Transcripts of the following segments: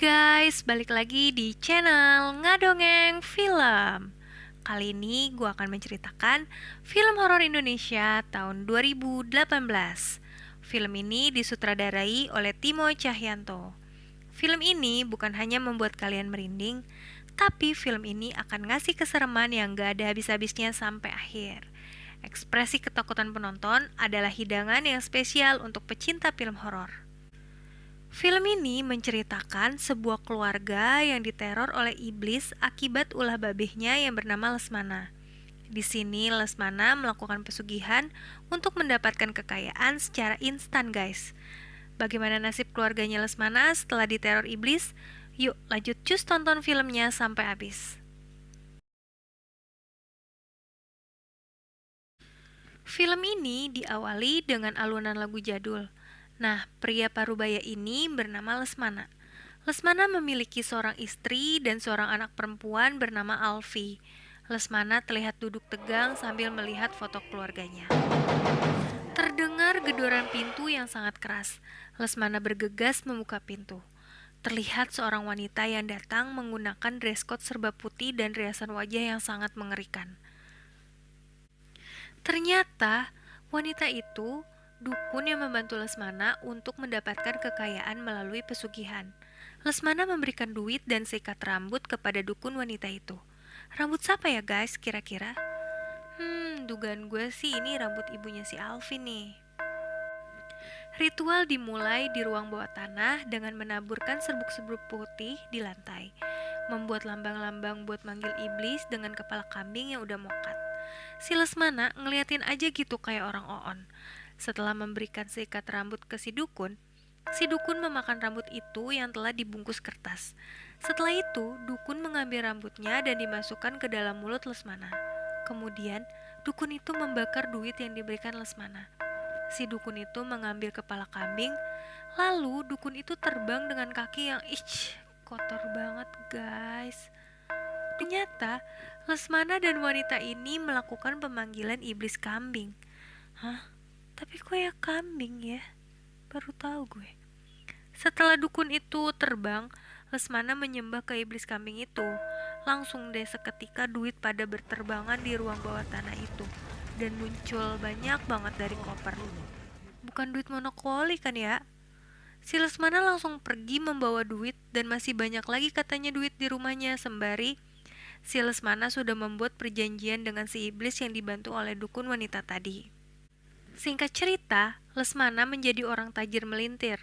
Guys, balik lagi di channel Ngadongeng Film. Kali ini gue akan menceritakan film horor Indonesia tahun 2018. Film ini disutradarai oleh Timo Cahyanto. Film ini bukan hanya membuat kalian merinding, tapi film ini akan ngasih kesereman yang gak ada habis-habisnya sampai akhir. Ekspresi ketakutan penonton adalah hidangan yang spesial untuk pecinta film horor. Film ini menceritakan sebuah keluarga yang diteror oleh iblis akibat ulah babehnya yang bernama Lesmana. Di sini Lesmana melakukan pesugihan untuk mendapatkan kekayaan secara instan, guys. Bagaimana nasib keluarganya Lesmana setelah diteror iblis? Yuk, lanjut cus tonton filmnya sampai habis. Film ini diawali dengan alunan lagu jadul. Nah, pria parubaya ini bernama Lesmana. Lesmana memiliki seorang istri dan seorang anak perempuan bernama Alfi. Lesmana terlihat duduk tegang sambil melihat foto keluarganya. Terdengar gedoran pintu yang sangat keras. Lesmana bergegas membuka pintu. Terlihat seorang wanita yang datang menggunakan dress code serba putih dan riasan wajah yang sangat mengerikan. Ternyata wanita itu dukun yang membantu Lesmana untuk mendapatkan kekayaan melalui pesugihan. Lesmana memberikan duit dan seikat rambut kepada dukun wanita itu. Rambut siapa ya guys kira-kira? Dugaan gue sih ini rambut ibunya si Alvin nih. Ritual dimulai di ruang bawah tanah dengan menaburkan serbuk-serbuk putih di lantai. Membuat lambang-lambang buat manggil iblis dengan kepala kambing yang udah mokat. Si Lesmana ngeliatin aja gitu kayak orang oon. Setelah memberikan seikat rambut ke si dukun memakan rambut itu yang telah dibungkus kertas. Setelah itu, dukun mengambil rambutnya dan dimasukkan ke dalam mulut Lesmana. Kemudian, dukun itu membakar duit yang diberikan Lesmana. Si dukun itu mengambil kepala kambing, lalu dukun itu terbang dengan kaki yang kotor banget guys. Ternyata Lesmana dan wanita ini melakukan pemanggilan iblis kambing. Hah? Tapi kok ya kambing ya? Baru tahu gue. Setelah dukun itu terbang, Lesmana menyembah ke iblis kambing itu. Langsung deh seketika duit pada berterbangan di ruang bawah tanah itu. Dan muncul banyak banget dari koper. Bukan duit monopoli kan ya? Si Lesmana langsung pergi membawa duit dan masih banyak lagi katanya duit di rumahnya sembari si Lesmana sudah membuat perjanjian dengan si iblis yang dibantu oleh dukun wanita tadi. Singkat cerita, Lesmana menjadi orang tajir melintir.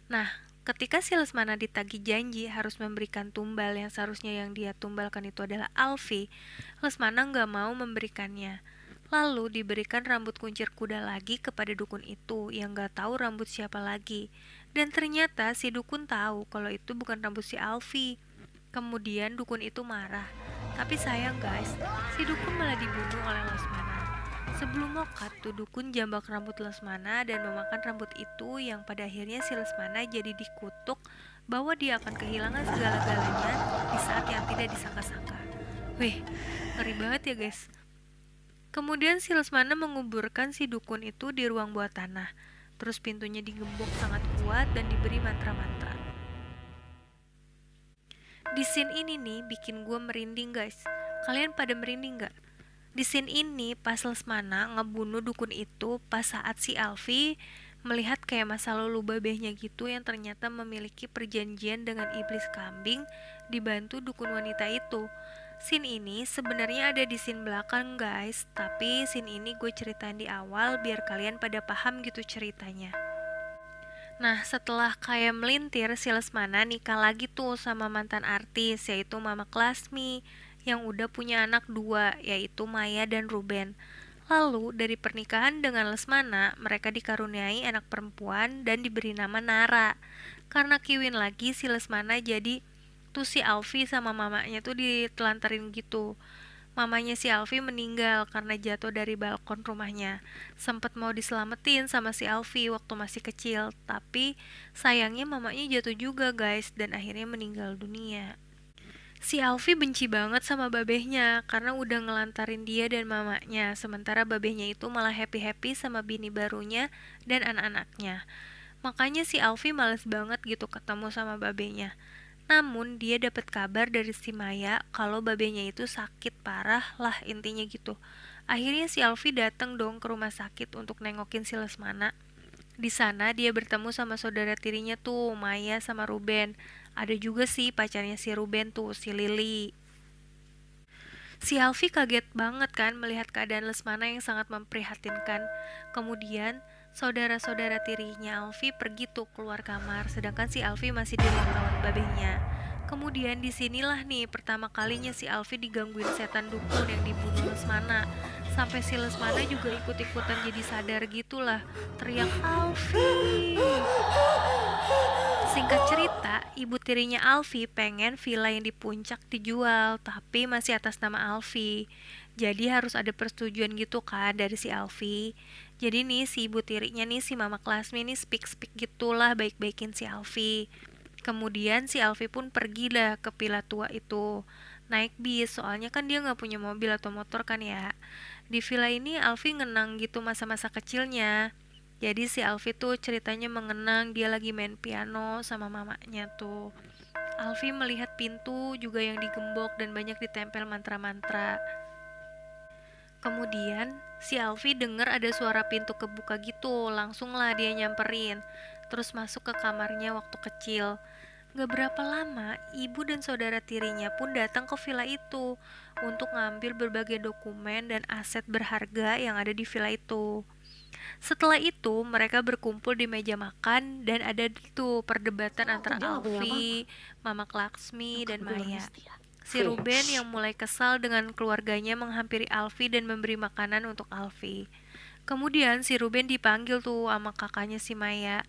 Nah, ketika si Lesmana ditagih janji harus memberikan tumbal yang seharusnya yang dia tumbalkan itu adalah Alfi, Lesmana nggak mau memberikannya. Lalu diberikan rambut kuncir kuda lagi kepada dukun itu yang nggak tahu rambut siapa lagi. Dan ternyata si dukun tahu kalau itu bukan rambut si Alfi. Kemudian dukun itu marah. Tapi sayang guys, si dukun malah dibunuh oleh Lesmana. Sebelum mokat, tuh dukun jambak rambut Lesmana dan memakan rambut itu yang pada akhirnya si Lesmana jadi dikutuk bahwa dia akan kehilangan segala-galanya di saat yang tidak disangka-sangka. Wih, ngeri banget ya guys. Kemudian si Lesmana menguburkan si dukun itu di ruang bawah tanah. Terus pintunya digembok sangat kuat dan diberi mantra-mantra. Di scene ini nih bikin gue merinding guys. Kalian pada merinding gak? Di scene ini pas Lesmana ngebunuh dukun itu pas saat si Alfi melihat kayak masa lalu babehnya gitu yang ternyata memiliki perjanjian dengan iblis kambing dibantu dukun wanita itu. Scene ini sebenarnya ada di scene belakang guys, tapi scene ini gue ceritain di awal biar kalian pada paham gitu ceritanya. Nah, setelah kayak melintir, si Lesmana nikah lagi tuh sama mantan artis, yaitu Mama Klasmi, yang udah punya anak dua, yaitu Maya dan Ruben. Lalu, dari pernikahan dengan Lesmana, mereka dikaruniai anak perempuan dan diberi nama Nara. Karena kiwin lagi, si Lesmana jadi tuh si Alfi sama mamanya tuh ditelantarin gitu. Mamanya si Alfi meninggal karena jatuh dari balkon rumahnya. Sempet mau diselamatin sama si Alfi waktu masih kecil, tapi sayangnya mamanya jatuh juga guys dan akhirnya meninggal dunia. Si Alfi benci banget sama babehnya karena udah ngelantarin dia dan mamanya, sementara babehnya itu malah happy-happy sama bini barunya dan anak-anaknya. Makanya si Alfi males banget gitu ketemu sama babehnya. Namun dia dapat kabar dari si Maya kalau babenya itu sakit parah lah intinya gitu. Akhirnya si Alfi datang dong ke rumah sakit untuk nengokin si Lesmana. Di sana dia bertemu sama saudara tirinya tuh, Maya sama Ruben. Ada juga sih pacarnya si Ruben tuh, si Lily. Si Alfi kaget banget kan melihat keadaan Lesmana yang sangat memprihatinkan. Kemudian, saudara-saudara tirinya Alfi pergi tuh keluar kamar, sedangkan si Alfi masih di ruang rawat babehnya. Kemudian disinilah nih pertama kalinya si Alfi digangguin setan dukun yang dibunuh Lesmana. Sampai si Lesmana juga ikut-ikutan jadi sadar gitulah, teriak Alfi. Singkat cerita, ibu tirinya Alfi pengen villa yang di puncak dijual, tapi masih atas nama Alfi. Jadi harus ada persetujuan gitu kan dari si Alfi. Jadi nih si ibu tirinya nih si Mama Klasmi nih speak-speak gitulah baik-baikin si Alfi. Kemudian si Alfi pun pergi lah ke villa tua itu. Naik bis, soalnya kan dia nggak punya mobil atau motor kan ya. Di villa ini Alfi ngenang gitu masa-masa kecilnya. Jadi si Alfi tuh ceritanya mengenang dia lagi main piano sama mamanya tuh. Alfi melihat pintu juga yang digembok dan banyak ditempel mantra-mantra. Kemudian si Alfi dengar ada suara pintu kebuka gitu, langsung lah dia nyamperin. Terus masuk ke kamarnya waktu kecil. Gak berapa lama, ibu dan saudara tirinya pun datang ke villa itu untuk ngambil berbagai dokumen dan aset berharga yang ada di villa itu. Setelah itu, mereka berkumpul di meja makan dan ada tuh perdebatan antara Dia nggak punya apa-apa. Alfi, Mama Laksmi, dan Nyokap gue Maya. setia. Si Ruben yang mulai kesal dengan keluarganya menghampiri Alfi dan memberi makanan untuk Alfi. Kemudian si Ruben dipanggil tuh sama kakaknya si Maya.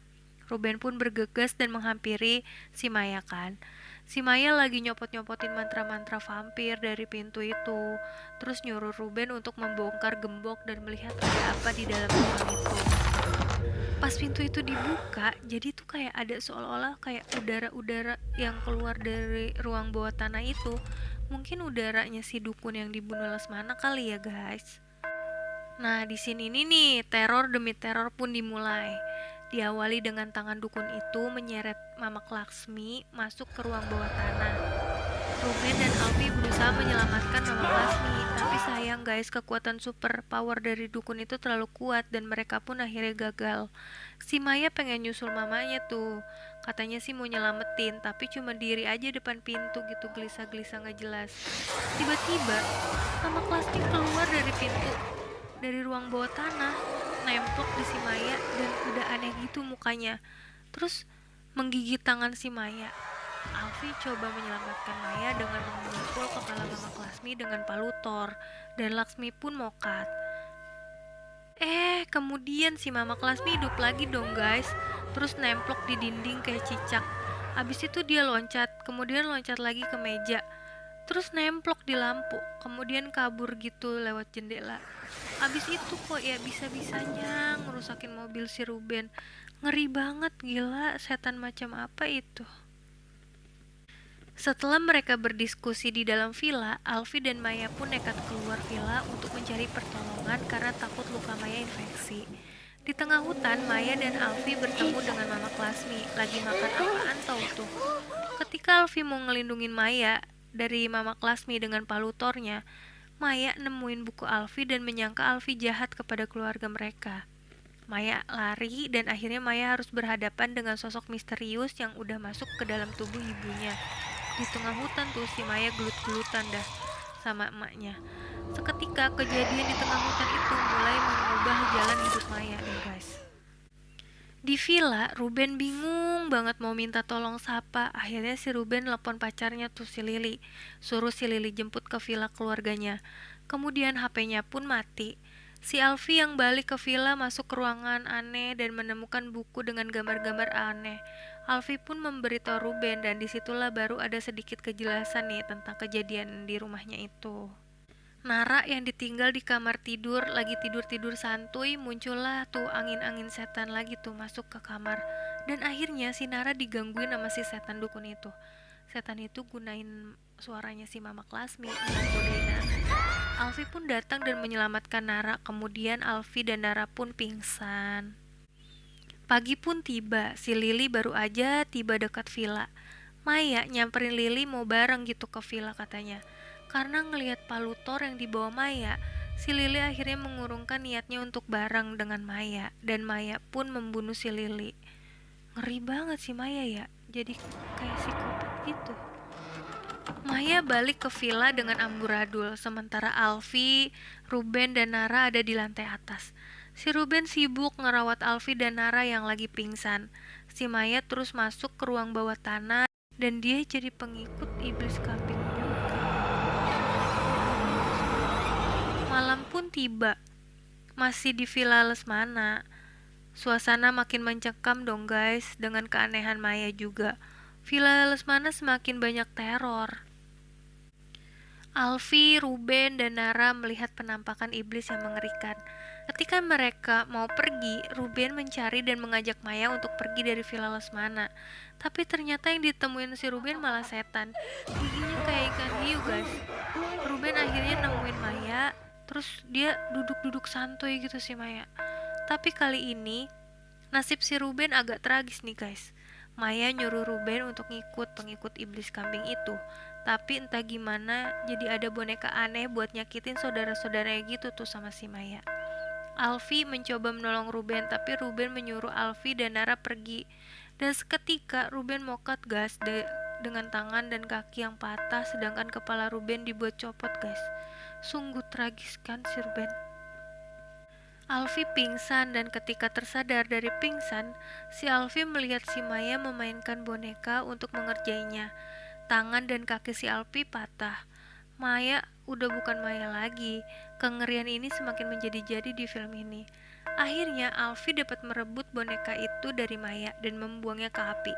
Ruben pun bergegas dan menghampiri si Maya kan. Si Maya lagi nyopot-nyopotin mantra-mantra vampir dari pintu itu. Terus nyuruh Ruben untuk membongkar gembok dan melihat ada apa di dalam ruangan itu. Pas pintu itu dibuka, jadi tuh kayak ada seolah-olah kayak udara-udara yang keluar dari ruang bawah tanah itu. Mungkin udaranya si dukun yang dibunuh Lesmana kali ya guys. Nah, di sini nih teror demi teror pun dimulai. Diawali dengan tangan dukun itu menyeret Mama Laksmi masuk ke ruang bawah tanah. Ruben dan Alfi berusaha menyelamatkan Mama Laksmi, tapi sayang guys, kekuatan super power dari dukun itu terlalu kuat dan mereka pun akhirnya gagal. Si Maya pengen nyusul mamanya tuh. Katanya sih mau nyelamatin, tapi cuma diri aja depan pintu gitu gelisah-gelisah gak jelas. Tiba-tiba, Mama Laksmi keluar dari pintu dari ruang bawah tanah, nemplok di si Maya dan udah aneh gitu mukanya. Terus menggigit tangan si Maya. Alfi coba menyelamatkan Maya dengan memukul kepala Mama Laksmi dengan palu Thor dan Laksmi pun mokat. Kemudian si Mama Laksmi hidup lagi dong guys. Terus nemplok di dinding kayak cicak. Abis itu dia loncat, kemudian loncat lagi ke meja. Terus nemplok di lampu, kemudian kabur gitu lewat jendela. Abis itu kok ya bisa-bisanya ngerusakin mobil si Ruben. Ngeri banget gila, setan macam apa itu? Setelah mereka berdiskusi di dalam villa, Alfi dan Maya pun nekat keluar villa untuk mencari pertolongan karena takut luka Maya infeksi. Di tengah hutan, Maya dan Alfi bertemu dengan Mama Klasmi, lagi makan apaan tau tuh. Ketika Alfi mau ngelindungin Maya dari Mama Klasmi dengan palutornya, Maya nemuin buku Alfi dan menyangka Alfi jahat kepada keluarga mereka. Maya lari dan akhirnya Maya harus berhadapan dengan sosok misterius yang udah masuk ke dalam tubuh ibunya. Di tengah hutan tuh si Maya gelut-gelutan dah sama emaknya. Seketika kejadian di tengah hutan itu mulai mengubah jalan hidup Maya nih guys. Di villa, Ruben bingung banget mau minta tolong siapa. Akhirnya si Ruben telepon pacarnya tuh si Lily. Suruh si Lily jemput ke villa keluarganya. Kemudian HP-nya pun mati. Si Alfi yang balik ke villa masuk ke ruangan aneh dan menemukan buku dengan gambar-gambar aneh. Alfi pun memberitahu Ruben dan disitulah baru ada sedikit kejelasan nih tentang kejadian di rumahnya itu. Nara yang ditinggal di kamar tidur lagi tidur-tidur santuy, muncullah tuh angin-angin setan lagi tuh masuk ke kamar. Dan akhirnya si Nara digangguin sama si setan dukun itu. Setan itu gunain suaranya si Mama Klasmi untuk godain Nara. Alfi pun datang dan menyelamatkan Nara. Kemudian Alfi dan Nara pun pingsan. Pagi pun tiba, si Lily baru aja tiba dekat villa. Maya nyamperin Lily mau bareng gitu ke villa katanya. Karena ngelihat palutor yang dibawa Maya, si Lily akhirnya mengurungkan niatnya untuk bareng dengan Maya, dan Maya pun membunuh si Lily. Ngeri banget sih Maya ya, jadi kayak psikopat gitu. Maya balik ke villa dengan amburadul, sementara Alfi, Ruben, dan Nara ada di lantai atas. Si Ruben sibuk ngerawat Alfi dan Nara yang lagi pingsan. Si Maya terus masuk ke ruang bawah tanah, dan dia jadi pengikut iblis kambing juga. Malam pun tiba, masih di Villa Lesmana. Suasana makin mencekam dong guys, dengan keanehan Maya juga. Villa Lesmana semakin banyak teror. Alfi, Ruben, dan Nara melihat penampakan iblis yang mengerikan. Ketika mereka mau pergi, Ruben mencari dan mengajak Maya untuk pergi dari Villa Lesmana. Tapi ternyata yang ditemuin si Ruben malah setan. Giginya kayak ikan hiu guys. Ruben akhirnya nemuin Maya, terus dia duduk-duduk santuy gitu sih Maya. Tapi kali ini, nasib si Ruben agak tragis nih guys. Maya nyuruh Ruben untuk ngikut pengikut iblis kambing itu. Tapi entah gimana, jadi ada boneka aneh buat nyakitin saudara-saudaranya gitu tuh sama si Maya. Alfi mencoba menolong Ruben, tapi Ruben menyuruh Alfi dan Nara pergi. Dan seketika Ruben mokat gas dengan tangan dan kaki yang patah, sedangkan kepala Ruben dibuat copot guys. Sungguh tragis kan si Ruben. Alfi pingsan, dan ketika tersadar dari pingsan, si Alfi melihat si Maya memainkan boneka untuk mengerjainya. Tangan dan kaki si Alfi patah. Maya udah bukan Maya lagi. Kengerian ini semakin menjadi-jadi di film ini. Akhirnya Alfi dapat merebut boneka itu dari Maya dan membuangnya ke api.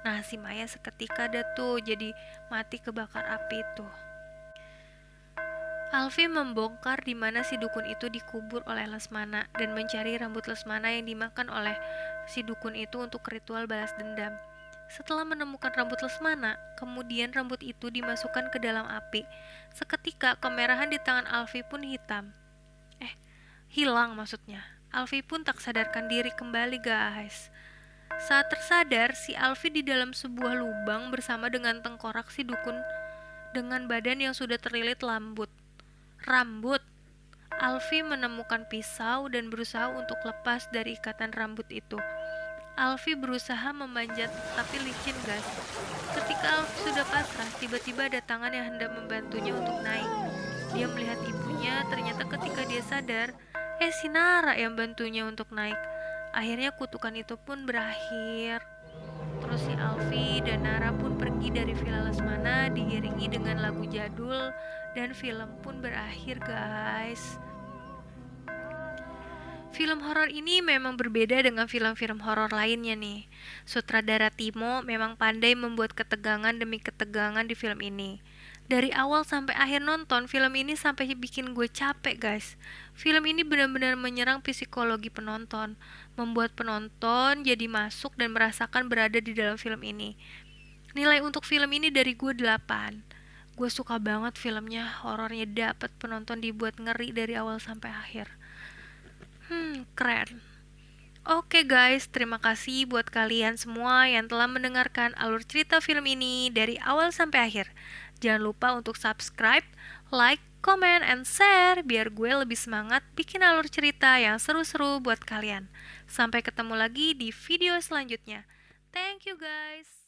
Nah, si Maya seketika ada tuh jadi mati kebakar api itu. Alfi membongkar di mana si dukun itu dikubur oleh Lesmana dan mencari rambut Lesmana yang dimakan oleh si dukun itu untuk ritual balas dendam. Setelah menemukan rambut Lesmana, kemudian rambut itu dimasukkan ke dalam api. Seketika kemerahan di tangan Alfi pun hilang maksudnya. Alfi pun tak sadarkan diri kembali guys. Saat tersadar, si Alfi di dalam sebuah lubang bersama dengan tengkorak si dukun dengan badan yang sudah terlilit rambut. Alfi menemukan pisau dan berusaha untuk lepas dari ikatan rambut itu. Alfi berusaha memanjat tapi licin guys. Ketika Alfi sudah pasrah, tiba-tiba ada tangan yang hendak membantunya untuk naik. Dia melihat ibunya, ternyata ketika dia sadar, si Nara yang bantunya untuk naik. Akhirnya kutukan itu pun berakhir. Terus si Alfi dan Nara pun pergi dari Villa Lesmana diiringi dengan lagu jadul, dan film pun berakhir guys. Film horor ini memang berbeda dengan film-film horor lainnya nih. Sutradara Timo memang pandai membuat ketegangan demi ketegangan di film ini. Dari awal sampai akhir nonton film ini sampai bikin gue capek guys. Film ini benar-benar menyerang psikologi penonton, membuat penonton jadi masuk dan merasakan berada di dalam film ini. Nilai untuk film ini dari gue 8. Gue suka banget filmnya, horornya dapet, penonton dibuat ngeri dari awal sampai akhir. Keren. Oke guys, terima kasih buat kalian semua yang telah mendengarkan alur cerita film ini dari awal sampai akhir. Jangan lupa untuk subscribe, like, comment, and share biar gue lebih semangat bikin alur cerita yang seru-seru buat kalian. Sampai ketemu lagi di video selanjutnya. Thank you guys.